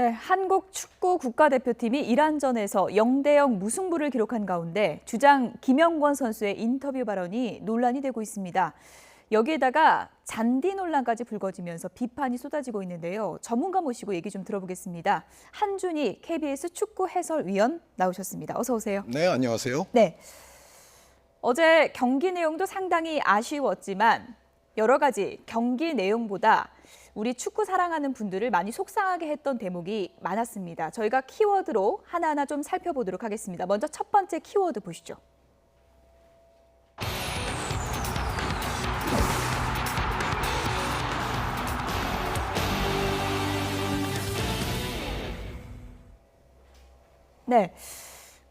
네, 한국 축구 국가대표팀이 이란전에서 0대0 무승부를 기록한 가운데 주장 김영권 선수의 인터뷰 발언이 논란이 되고 있습니다. 여기에다가 잔디 논란까지 불거지면서 비판이 쏟아지고 있는데요. 전문가 모시고 얘기 좀 들어보겠습니다. 한준희 KBS 축구 해설위원 나오셨습니다. 어서 오세요. 네, 안녕하세요. 네, 어제 경기 내용도 상당히 아쉬웠지만 여러 가지 경기 내용보다 우리 축구 사랑하는 분들을 많이 속상하게 했던 대목이 많았습니다. 저희가 키워드로 하나하나 좀 살펴보도록 하겠습니다. 먼저 첫 번째 키워드 보시죠. 네,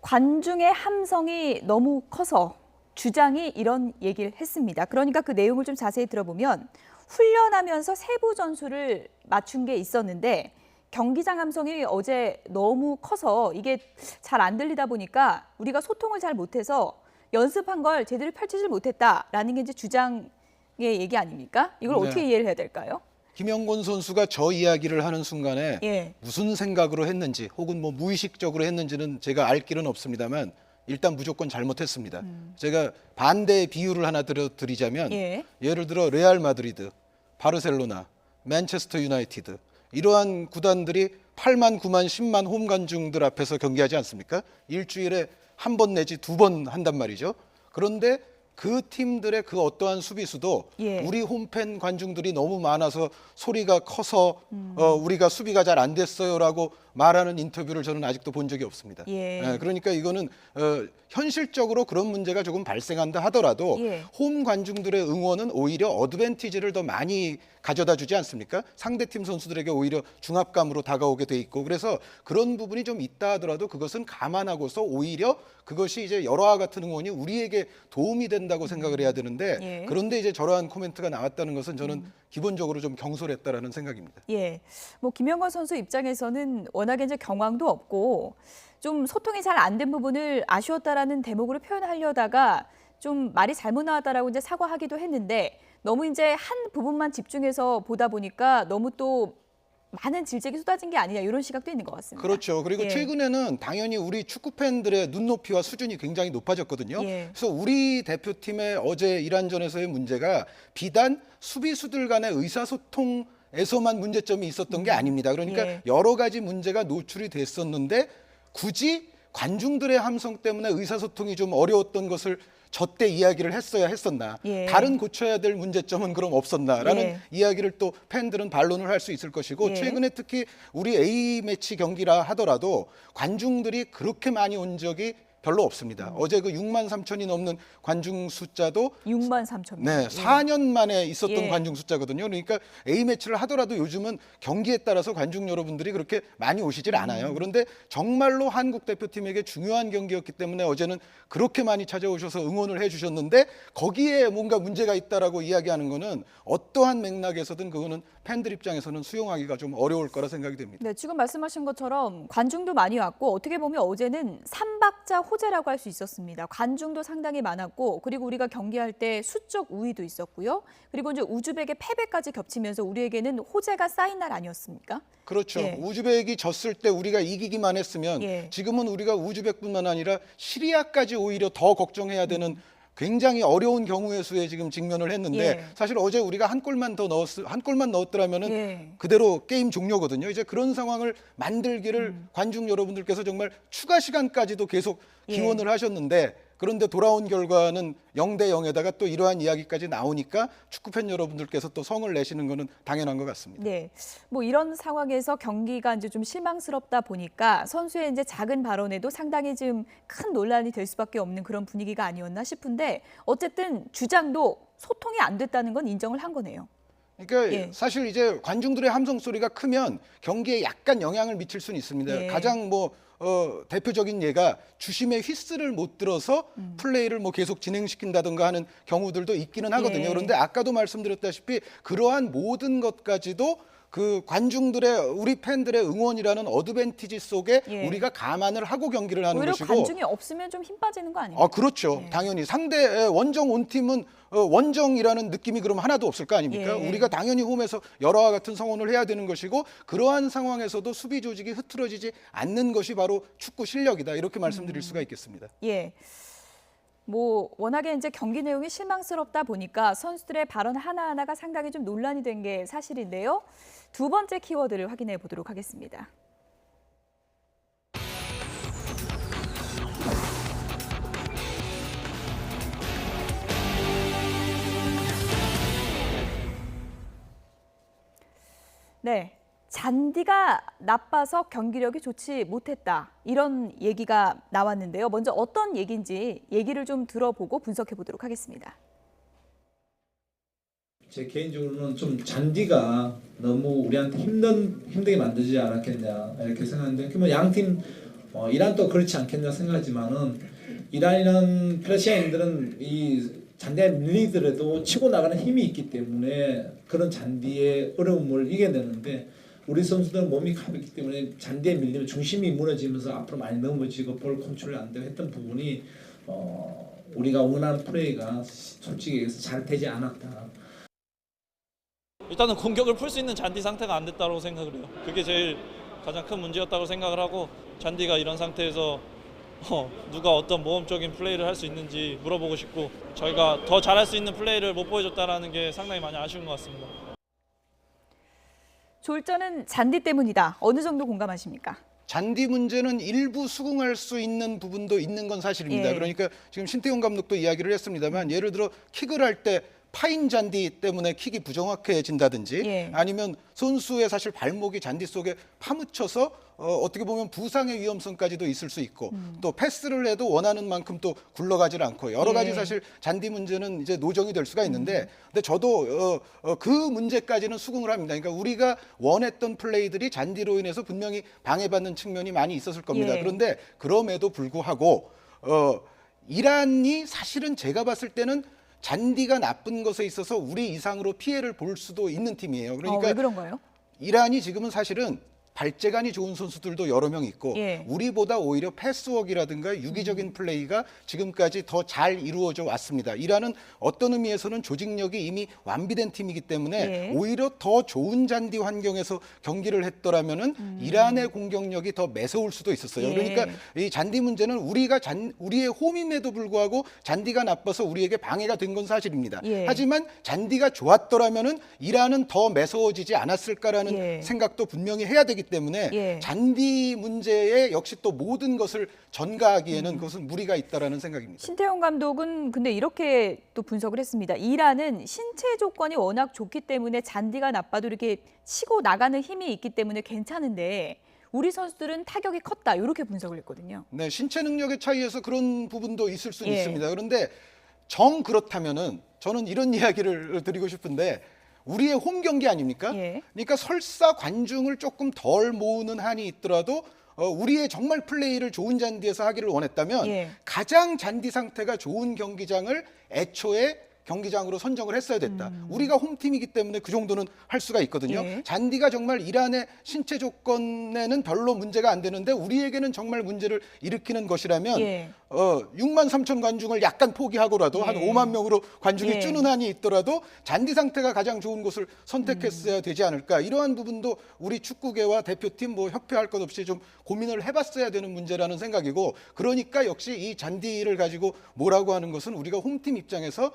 관중의 함성이 너무 커서 주장이 이런 얘기를 했습니다. 그러니까 그 내용을 좀 자세히 들어보면 훈련하면서 세부 전술을 맞춘 게 있었는데 경기장 함성이 어제 너무 커서 이게 잘 안 들리다 보니까 우리가 소통을 잘 못해서 연습한 걸 제대로 펼치질 못했다라는 게 이제 주장의 얘기 아닙니까? 이걸 네. 어떻게 이해를 해야 될까요? 김영권 선수가 저 이야기를 하는 순간에 예. 무슨 생각으로 했는지 혹은 뭐 무의식적으로 했는지는 제가 알 길은 없습니다만 일단 무조건 잘못했습니다. 제가 반대의 비유를 하나 드리자면 예를 들어 레알 마드리드, 바르셀로나, 맨체스터 유나이티드 이러한 구단들이 8만, 9만, 10만 홈 관중들 앞에서 경기하지 않습니까? 일주일에 한 번 내지 두 번 한단 말이죠. 그런데 그 팀들의 그 어떠한 수비수도 우리 홈팬 관중들이 너무 많아서 소리가 커서 우리가 수비가 잘 안 됐어요라고 말하는 인터뷰를 저는 아직도 본 적이 없습니다. 그러니까 이거는 현실적으로 그런 문제가 조금 발생한다 하더라도 홈 관중들의 응원은 오히려 어드밴티지를 더 많이 가져다 주지 않습니까? 상대팀 선수들에게 오히려 중압감으로 다가오게 돼 있고 그래서 그런 부분이 좀 있다 하더라도 그것은 감안하고서 오히려 그것이 이제 여러와 같은 응원이 우리에게 도움이 된다고 생각을 해야 되는데 그런데 이제 저러한 코멘트가 나왔다는 것은 저는 기본적으로 좀 경솔했다라는 생각입니다. 뭐 김영권 선수 입장에서는 워낙에 이제 경황도 없고 좀 소통이 잘 안 된 부분을 아쉬웠다라는 대목으로 표현하려다가 좀 말이 잘못 나왔다라고 이제 사과하기도 했는데 너무 이제 한 부분만 집중해서 보다 보니까 너무 또 많은 질책이 쏟아진 게 아니냐 이런 시각도 있는 것 같습니다. 그렇죠. 그리고 최근에는 당연히 우리 축구 팬들의 눈높이와 수준이 굉장히 높아졌거든요. 그래서 우리 대표팀의 어제 이란전에서의 문제가 비단 수비수들 간의 의사소통에서만 문제점이 있었던 게 아닙니다. 그러니까 여러 가지 문제가 노출이 됐었는데 굳이 관중들의 함성 때문에 의사소통이 좀 어려웠던 것을 저때 이야기를 했어야 했었나 다른 고쳐야 될 문제점은 그럼 없었나라는 이야기를 또 팬들은 반론을 할 수 있을 것이고 최근에 특히 우리 A매치 경기라 하더라도 관중들이 그렇게 많이 온 적이 별로 없습니다. 어제 그 6만 3천이 넘는 관중 숫자도 6만 3천 명. 네, 4년 만에 있었던 관중 숫자거든요. 그러니까 A매치를 하더라도 요즘은 경기에 따라서 관중 여러분들이 그렇게 많이 오시질 않아요. 그런데 정말로 한국 대표팀에게 중요한 경기였기 때문에 어제는 그렇게 많이 찾아오셔서 응원을 해주셨는데 거기에 뭔가 문제가 있다라고 이야기하는 거는 어떠한 맥락에서든 그거는 팬들 입장에서는 수용하기가 좀 어려울 거라 생각이 됩니다. 네, 지금 말씀하신 것처럼 관중도 많이 왔고 어떻게 보면 어제는 삼박자 호재라고 할 수 있었습니다. 관중도 상당히 많았고 그리고 우리가 경기할 때 수적 우위도 있었고요. 그리고 이제 우즈벡의 패배까지 겹치면서 우리에게는 호재가 쌓인 날 아니었습니까? 그렇죠. 우즈벡이 졌을 때 우리가 이기기만 했으면 지금은 우리가 우즈벡뿐만 아니라 시리아까지 오히려 더 걱정해야 되는 굉장히 어려운 경우의 수에 지금 직면을 했는데 사실 어제 우리가 한 골만 넣었더라면은 그대로 게임 종료거든요. 이제 그런 상황을 만들기를 관중 여러분들께서 정말 추가 시간까지도 계속 기원을 하셨는데 그런데 돌아온 결과는 0대0에다가 또 이러한 이야기까지 나오니까 축구팬 여러분들께서 또 성을 내시는 거는 당연한 것 같습니다. 뭐 이런 상황에서 경기가 이제 좀 실망스럽다 보니까 선수의 이제 작은 발언에도 상당히 지금 큰 논란이 될 수밖에 없는 그런 분위기가 아니었나 싶은데 어쨌든 주장도 소통이 안 됐다는 건 인정을 한 거네요. 그러니까 사실 이제 관중들의 함성 소리가 크면 경기에 약간 영향을 미칠 수는 있습니다. 가장 대표적인 예가 주심의 휘스를 못 들어서 플레이를 뭐 계속 진행시킨다든가 하는 경우들도 있기는 하거든요. 그런데 아까도 말씀드렸다시피 그러한 모든 것까지도 그 관중들의 우리 팬들의 응원이라는 어드밴티지 속에 예. 우리가 감안을 하고 경기를 하는 오히려 것이고 관중이 없으면 좀 힘 빠지는 거 아닙니까? 그렇죠. 예. 당연히 상대 원정 온 팀은 원정이라는 느낌이 그럼 하나도 없을 거 아닙니까? 예. 우리가 당연히 홈에서 여러와 같은 성원을 해야 되는 것이고 그러한 상황에서도 수비 조직이 흐트러지지 않는 것이 바로 축구 실력이다. 이렇게 말씀드릴 수가 있겠습니다. 예. 뭐 워낙에 이제 경기 내용이 실망스럽다 보니까 선수들의 발언 하나하나가 상당히 좀 논란이 된 게 사실인데요. 두 번째 키워드를 확인해 보도록 하겠습니다. 네. 잔디가 나빠서 경기력이 좋지 못했다. 이런 얘기가 나왔는데요. 먼저 어떤 얘기인지 얘기를 좀 들어보고 분석해 보도록 하겠습니다. 제 개인적으로는 좀 잔디가 너무 우리한테 힘들게 만들지 않았겠냐 이렇게 생각하는데 그러면 양팀 이란도 그렇지 않겠냐 생각하지만은 이란이란 페르시아인들은 이 잔디에 밀리더라도 치고 나가는 힘이 있기 때문에 그런 잔디의 어려움을 이겨내는데 우리 선수들은 몸이 가볍기 때문에 잔디에 밀리면 중심이 무너지면서 앞으로 많이 넘어지고 볼 컨트롤이 안 되고 했던 부분이 우리가 원하는 플레이가 솔직히 얘기해서 잘 되지 않았다. 일단은 공격을 풀 수 있는 잔디 상태가 안 됐다고 생각을 해요. 그게 제일 가장 큰 문제였다고 생각을 하고 잔디가 이런 상태에서 누가 어떤 모험적인 플레이를 할 수 있는지 물어보고 싶고 저희가 더 잘할 수 있는 플레이를 못 보여줬다는 게 상당히 많이 아쉬운 것 같습니다. 졸전은 잔디 때문이다. 어느 정도 공감하십니까? 잔디 문제는 일부 수긍할 수 있는 부분도 있는 건 사실입니다. 예. 그러니까 지금 신태용 감독도 이야기를 했습니다만 예를 들어 킥을 할 때 파인 잔디 때문에 킥이 부정확해진다든지 예. 아니면 선수의 사실 발목이 잔디 속에 파묻혀서 어떻게 보면 부상의 위험성까지도 있을 수 있고 또 패스를 해도 원하는 만큼 또 굴러가질 않고 여러 가지 예. 사실 잔디 문제는 이제 노정이 될 수가 있는데 근데 저도 그 문제까지는 수긍을 합니다. 그러니까 우리가 원했던 플레이들이 잔디로 인해서 분명히 방해받는 측면이 많이 있었을 겁니다. 예. 그런데 그럼에도 불구하고 이란이 사실은 제가 봤을 때는 잔디가 나쁜 것에 있어서 우리 이상으로 피해를 볼 수도 있는 팀이에요. 그러니까 왜 그런가요? 이란이 지금은 사실은 발재간이 좋은 선수들도 여러 명 있고 예. 우리보다 오히려 패스워크라든가 유기적인 플레이가 지금까지 더 잘 이루어져 왔습니다. 이란은 어떤 의미에서는 조직력이 이미 완비된 팀이기 때문에 예. 오히려 더 좋은 잔디 환경에서 경기를 했더라면은 이란의 공격력이 더 매서울 수도 있었어요. 예. 그러니까 이 잔디 문제는 우리의 홈임에도 불구하고 잔디가 나빠서 우리에게 방해가 된 건 사실입니다. 예. 하지만 잔디가 좋았더라면은 이란은 더 매서워지지 않았을까라는 예. 생각도 분명히 해야 되기 때문에 예. 잔디 문제에 역시 또 모든 것을 전가하기에는 그것은 무리가 있다라는 생각입니다. 신태용 감독은 근데 이렇게 또 분석을 했습니다. 이란은 신체 조건이 워낙 좋기 때문에 잔디가 나빠도 이렇게 치고 나가는 힘이 있기 때문에 괜찮은데 우리 선수들은 타격이 컸다. 이렇게 분석을 했거든요. 네, 신체 능력의 차이에서 그런 부분도 있을 수 예. 있습니다. 그런데 그렇다면은 저는 이런 이야기를 드리고 싶은데 우리의 홈 경기 아닙니까? 예. 그러니까 설사 관중을 조금 덜 모으는 한이 있더라도 우리의 정말 플레이를 좋은 잔디에서 하기를 원했다면 예. 가장 잔디 상태가 좋은 경기장을 애초에 경기장으로 선정을 했어야 됐다. 우리가 홈팀이기 때문에 그 정도는 할 수가 있거든요. 예. 잔디가 정말 이란의 신체 조건에는 별로 문제가 안 되는데 우리에게는 정말 문제를 일으키는 것이라면 예. 6만 3천 관중을 약간 포기하고라도 한 예. 5만 명으로 관중이 예. 주는 한이 있더라도 잔디 상태가 가장 좋은 곳을 선택했어야 되지 않을까. 이러한 부분도 우리 축구계와 대표팀 협회할 것 없이 좀 고민을 해봤어야 되는 문제라는 생각이고 그러니까 역시 이 잔디를 가지고 뭐라고 하는 것은 우리가 홈팀 입장에서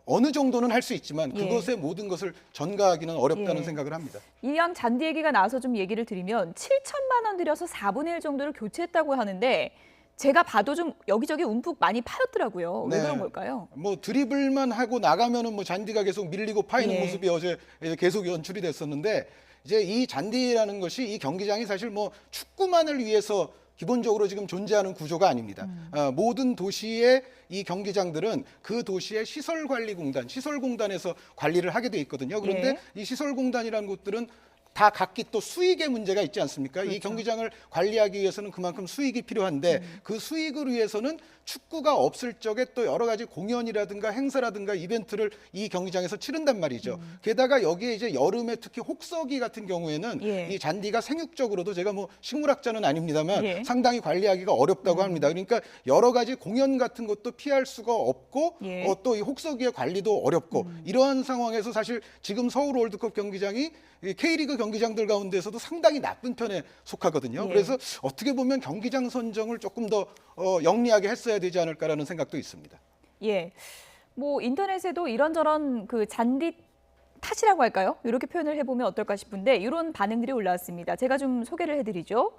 어느 정도는 할 수 있지만 예. 그것의 모든 것을 전가하기는 어렵다는 예. 생각을 합니다. 이왕 잔디 얘기가 나와서 좀 얘기를 드리면 7천만 원 들여서 4분의 1 정도를 교체했다고 하는데 제가 봐도 좀 여기저기 움푹 많이 파였더라고요. 왜 네. 그런 걸까요? 드리블만 하고 나가면은 잔디가 계속 밀리고 파이는 예. 모습이 어제 계속 연출이 됐었는데 이제 이 잔디라는 것이 이 경기장이 사실 축구만을 위해서 기본적으로 지금 존재하는 구조가 아닙니다. 모든 도시의 이 경기장들은 그 도시의 시설관리공단에서 관리를 하게 돼 있거든요. 그런데 예. 이 시설공단이라는 곳들은 다 각기 또 수익의 문제가 있지 않습니까? 그렇죠. 이 경기장을 관리하기 위해서는 그만큼 수익이 필요한데 그 수익을 위해서는 축구가 없을 적에 또 여러 가지 공연이라든가 행사라든가 이벤트를 이 경기장에서 치른단 말이죠. 게다가 여기에 이제 여름에 특히 혹서기 같은 경우에는 이 잔디가 생육적으로도 제가 뭐 식물학자는 아닙니다만 상당히 관리하기가 어렵다고 합니다. 그러니까 여러 가지 공연 같은 것도 피할 수가 없고 또 이 혹서기의 관리도 어렵고 이러한 상황에서 사실 지금 서울 월드컵 경기장이 K리그 경기장들 가운데서도 상당히 나쁜 편에 속하거든요. 그래서 어떻게 보면 경기장 선정을 조금 더 영리하게 했어야 되지 않을까라는 생각도 있습니다. 예, 뭐 인터넷에도 이런저런 그 잔디 탓이라고 할까요? 이렇게 표현을 해보면 어떨까 싶은데 이런 반응들이 올라왔습니다. 제가 좀 소개를 해드리죠.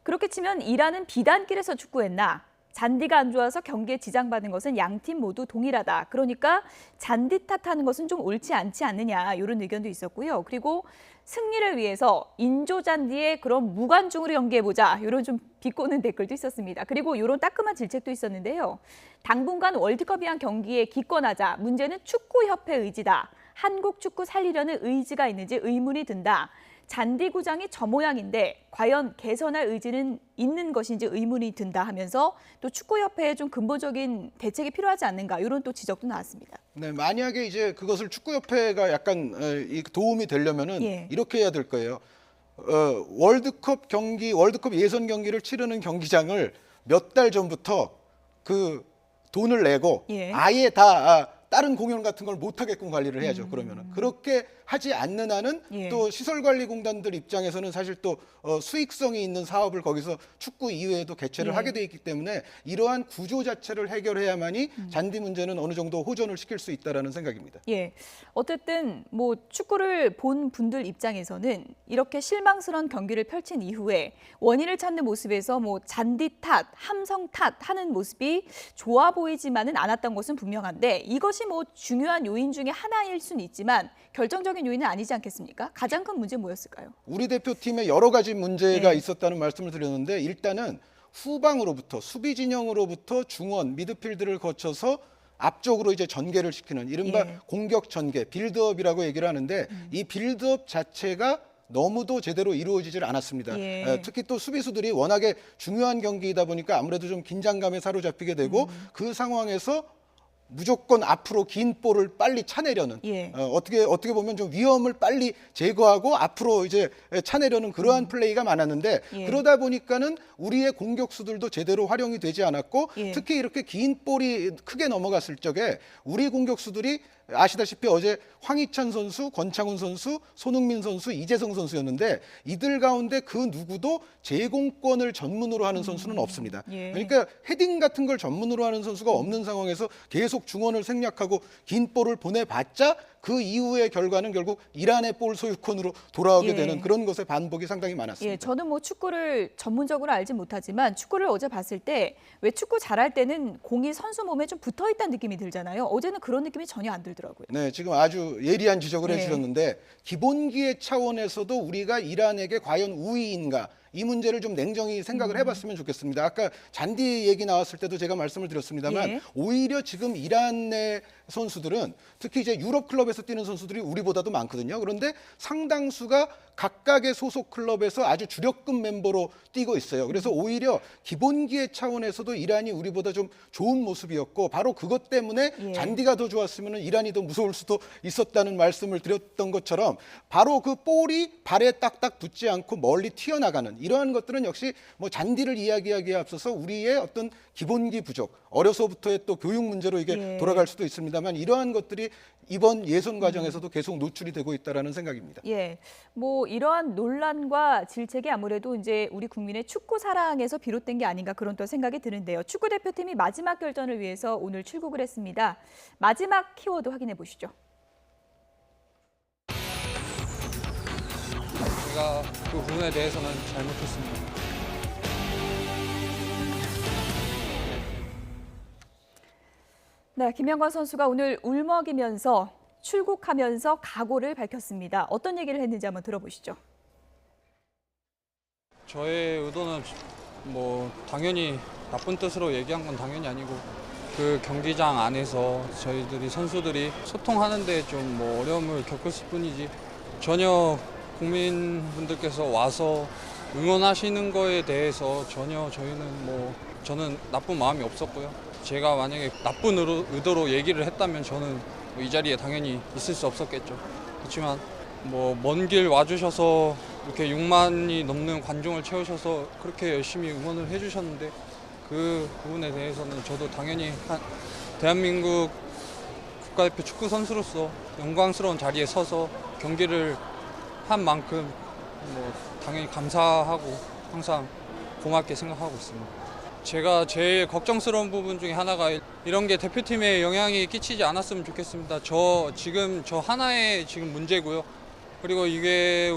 그렇게 치면 이란은 비단길에서 축구했나? 잔디가 안 좋아서 경기에 지장받은 것은 양팀 모두 동일하다. 그러니까 잔디 탓하는 것은 좀 옳지 않지 않느냐 이런 의견도 있었고요. 그리고 승리를 위해서 인조 잔디에 그런 무관중으로 연기해보자 이런 좀 비꼬는 댓글도 있었습니다. 그리고 이런 따끔한 질책도 있었는데요. 당분간 월드컵 위한 경기에 기권하자. 문제는 축구협회 의지다. 한국 축구 살리려는 의지가 있는지 의문이 든다. 잔디 구장이 저 모양인데 과연 개선할 의지는 있는 것인지 의문이 든다 하면서 또 축구협회에 좀 근본적인 대책이 필요하지 않는가 이런 또 지적도 나왔습니다. 네, 만약에 이제 그것을 축구협회가 약간 도움이 되려면은 이렇게 해야 될 거예요. 월드컵 예선 경기를 치르는 경기장을 몇 달 전부터 그 돈을 내고 아예 다 다른 공연 같은 걸 못하게끔 관리를 해야죠. 그러면은 그렇게 하지 않는 한은 또 시설관리공단들 입장에서는 사실 또 수익성이 있는 사업을 거기서 축구 이외에도 개최를 하게 돼 있기 때문에 이러한 구조 자체를 해결해야만이 잔디 문제는 어느 정도 호전을 시킬 수 있다라는 생각입니다. 예, 어쨌든 뭐 축구를 본 분들 입장에서는 이렇게 실망스러운 경기를 펼친 이후에 원인을 찾는 모습에서 뭐 잔디 탓, 함성 탓 하는 모습이 좋아 보이지만은 않았던 것은 분명한데 이것이 뭐 중요한 요인 중에 하나일 수는 있지만 결정적인 요인은 아니지 않겠습니까? 가장 큰 문제 뭐였을까요? 우리 대표팀에 여러 가지 문제가 있었다는 말씀을 드렸는데 일단은 후방으로부터 수비 진영으로부터 중원, 미드필드를 거쳐서 앞쪽으로 이제 전개를 시키는 이른바 공격 전개, 빌드업이라고 얘기를 하는데 이 빌드업 자체가 너무도 제대로 이루어지질 않았습니다. 특히 또 수비수들이 워낙에 중요한 경기이다 보니까 아무래도 좀 긴장감에 사로잡히게 되고 그 상황에서 무조건 앞으로 긴 볼을 빨리 차내려는 어떻게 보면 좀 위험을 빨리 제거하고 앞으로 이제 차내려는 그러한 플레이가 많았는데 그러다 보니까는 우리의 공격수들도 제대로 활용이 되지 않았고 특히 이렇게 긴 볼이 크게 넘어갔을 적에 우리 공격수들이 아시다시피 어제 황희찬 선수, 권창훈 선수, 손흥민 선수, 이재성 선수였는데 이들 가운데 그 누구도 제공권을 전문으로 하는 선수는 없습니다. 그러니까 헤딩 같은 걸 전문으로 하는 선수가 없는 상황에서 계속 중원을 생략하고 긴 볼을 보내봤자 그 이후의 결과는 결국 이란의 볼 소유권으로 돌아오게 되는 그런 것의 반복이 상당히 많았습니다. 저는 뭐 축구를 전문적으로 알지 못하지만 축구를 어제 봤을 때 왜 축구 잘할 때는 공이 선수 몸에 좀 붙어있다는 느낌이 들잖아요. 어제는 그런 느낌이 전혀 안 들더라고요. 네, 지금 아주 예리한 지적을 해주셨는데 기본기의 차원에서도 우리가 이란에게 과연 우위인가 이 문제를 좀 냉정히 생각을 해봤으면 좋겠습니다. 아까 잔디 얘기 나왔을 때도 제가 말씀을 드렸습니다만 오히려 지금 이란의 선수들은 특히 이제 유럽 클럽에서 뛰는 선수들이 우리보다도 많거든요. 그런데 상당수가 각각의 소속 클럽에서 아주 주력급 멤버로 뛰고 있어요. 그래서 오히려 기본기의 차원에서도 이란이 우리보다 좀 좋은 모습이었고 바로 그것 때문에 잔디가 더 좋았으면 이란이 더 무서울 수도 있었다는 말씀을 드렸던 것처럼 바로 그 볼이 발에 딱딱 붙지 않고 멀리 튀어나가는 이러한 것들은 역시 뭐 잔디를 이야기하기에 앞서서 우리의 어떤 기본기 부족, 어려서부터의 또 교육 문제로 이게 돌아갈 수도 있습니다만 이러한 것들이 이번 예선 과정에서도 계속 노출이 되고 있다라는 생각입니다. 뭐 이러한 논란과 질책이 아무래도 이제 우리 국민의 축구 사랑에서 비롯된 게 아닌가 그런 또 생각이 드는데요. 축구 대표팀이 마지막 결전을 위해서 오늘 출국을 했습니다. 마지막 키워드 확인해 보시죠. 제가 그 부분에 대해서는 잘못했습니다. 네, 김영권 선수가 오늘 울먹이면서 출국하면서 각오를 밝혔습니다. 어떤 얘기를 했는지 한번 들어보시죠. 저의 의도는 뭐 당연히 나쁜 뜻으로 얘기한 건 당연히 아니고 그 경기장 안에서 저희들이 선수들이 소통하는데 좀 뭐 어려움을 겪었을 뿐이지 전혀 국민분들께서 와서 응원하시는 거에 대해서 전혀 저는 나쁜 마음이 없었고요. 제가 만약에 나쁜 의도로 얘기를 했다면 저는 이 자리에 당연히 있을 수 없었겠죠. 그렇지만 먼 길 와주셔서 이렇게 6만이 넘는 관중을 채우셔서 그렇게 열심히 응원을 해주셨는데 그 부분에 대해서는 저도 당연히 대한민국 국가대표 축구 선수로서 영광스러운 자리에 서서 경기를 한 만큼 당연히 감사하고 항상 고맙게 생각하고 있습니다. 제가 제일 걱정스러운 부분 중에 하나가 이런 게 대표팀에 영향이 끼치지 않았으면 좋겠습니다. 저 하나의 지금 문제고요. 그리고 이게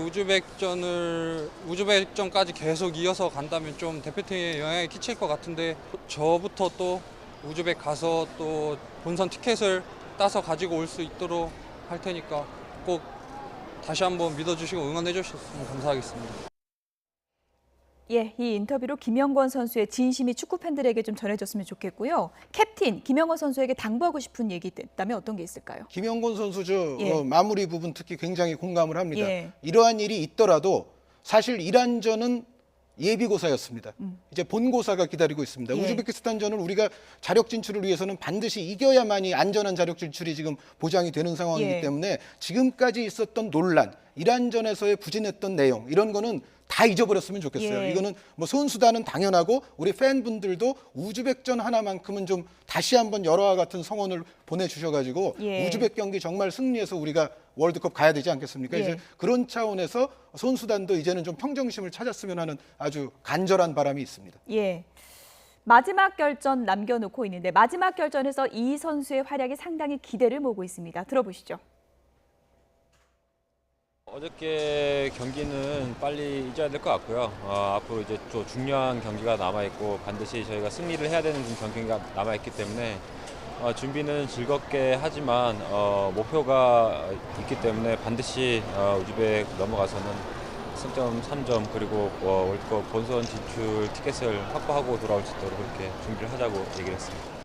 우즈벡전까지 계속 이어서 간다면 좀 대표팀에 영향이 끼칠 것 같은데 저부터 또 우즈벡 가서 또 본선 티켓을 따서 가지고 올 수 있도록 할 테니까 꼭 다시 한번 믿어주시고 응원해 주셨으면 감사하겠습니다. 예, 이 인터뷰로 김영권 선수의 진심이 축구 팬들에게 좀 전해졌으면 좋겠고요. 캡틴 김영권 선수에게 당부하고 싶은 얘기 있다면 어떤 게 있을까요? 김영권 선수 예. 마무리 부분 특히 굉장히 공감을 합니다. 예. 이러한 일이 있더라도 사실 이란전은 예비고사였습니다. 이제 본고사가 기다리고 있습니다. 예. 우즈베키스탄전을 우리가 자력 진출을 위해서는 반드시 이겨야만이 안전한 자력 진출이 지금 보장이 되는 상황이기 예. 때문에 지금까지 있었던 논란, 이란전에서의 부진했던 내용 이런 거는 다 잊어버렸으면 좋겠어요. 예. 이거는 선수단은 당연하고 우리 팬분들도 우즈벡전 하나만큼은 좀 다시 한번 열화와 같은 성원을 보내주셔가지고 예. 우즈벡 경기 정말 승리해서 우리가 월드컵 가야 되지 않겠습니까? 예. 이제 그런 차원에서 선수단도 이제는 좀 평정심을 찾았으면 하는 아주 간절한 바람이 있습니다. 예. 마지막 결전 남겨놓고 있는데 마지막 결전에서 이 선수의 활약이 상당히 기대를 모으고 있습니다. 들어보시죠. 어저께 경기는 빨리 잊어야 될 것 같고요. 앞으로 이제 또 중요한 경기가 남아있고 반드시 저희가 승리를 해야 되는 경기가 남아있기 때문에 준비는 즐겁게 하지만 목표가 있기 때문에 반드시 우즈벡 넘어가서는 승점 3점 그리고 월드컵 본선 진출 티켓을 확보하고 돌아올 수 있도록 그렇게 준비를 하자고 얘기를 했습니다.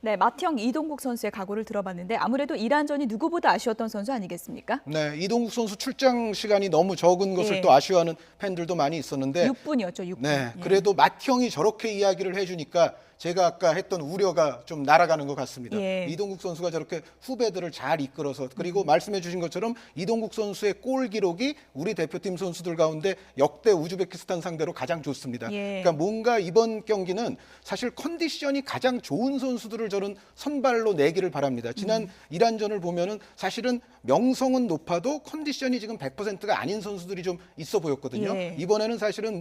네, 맏형 이동국 선수의 각오를 들어봤는데 아무래도 이란전이 누구보다 아쉬웠던 선수 아니겠습니까? 네, 이동국 선수 출장 시간이 너무 적은 것을 예. 또 아쉬워하는 팬들도 많이 있었는데 6분이었죠, 6분. 네, 예. 그래도 맏형이 저렇게 이야기를 해주니까 제가 아까 했던 우려가 좀 날아가는 것 같습니다. 예. 이동국 선수가 저렇게 후배들을 잘 이끌어서 그리고 말씀해 주신 것처럼 이동국 선수의 골 기록이 우리 대표팀 선수들 가운데 역대 우즈베키스탄 상대로 가장 좋습니다. 예. 그러니까 뭔가 이번 경기는 사실 컨디션이 가장 좋은 선수들을 저는 선발로 내기를 바랍니다. 지난 이란전을 보면은 사실은 명성은 높아도 컨디션이 지금 100%가 아닌 선수들이 좀 있어 보였거든요. 예. 이번에는 사실은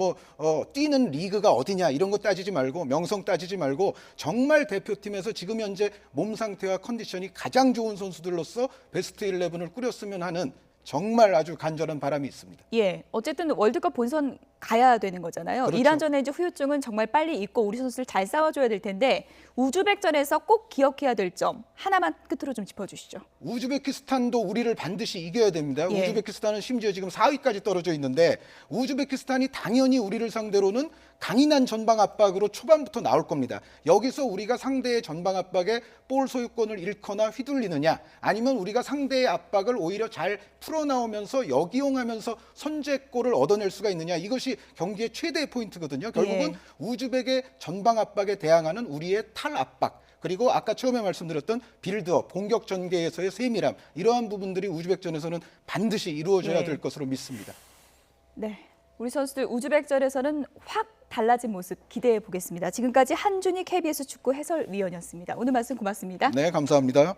뛰는 리그가 어디냐 이런 거 따지지 말고 명성 따지지 말고 정말 대표팀에서 지금 현재 몸 상태와 컨디션이 가장 좋은 선수들로서 베스트 11을 꾸렸으면 하는 정말 아주 간절한 바람이 있습니다. 예, 어쨌든 월드컵 본선 가야 되는 거잖아요. 그렇죠. 이란전의 이제 후유증은 정말 빨리 잊고 우리 선수들 잘 싸워줘야 될 텐데 우즈벡전에서 꼭 기억해야 될 점 하나만 끝으로 좀 짚어주시죠. 우즈베키스탄도 우리를 반드시 이겨야 됩니다. 예. 우즈베키스탄은 심지어 지금 4위까지 떨어져 있는데 우즈베키스탄이 당연히 우리를 상대로는 강인한 전방 압박으로 초반부터 나올 겁니다. 여기서 우리가 상대의 전방 압박에 볼 소유권을 잃거나 휘둘리느냐 아니면 우리가 상대의 압박을 오히려 잘 풀어나오면서 역이용하면서 선제골을 얻어낼 수가 있느냐 이것이 경기의 최대의 포인트거든요. 결국은 예. 우즈벡의 전방 압박에 대항하는 우리의 탈압박 그리고 아까 처음에 말씀드렸던 빌드업, 공격 전개에서의 세밀함 이러한 부분들이 우즈벡전에서는 반드시 이루어져야 예. 될 것으로 믿습니다. 네, 우리 선수들 우즈벡전에서는 확 달라진 모습 기대해 보겠습니다. 지금까지 한준희 KBS 축구 해설위원이었습니다. 오늘 말씀 고맙습니다. 네, 감사합니다.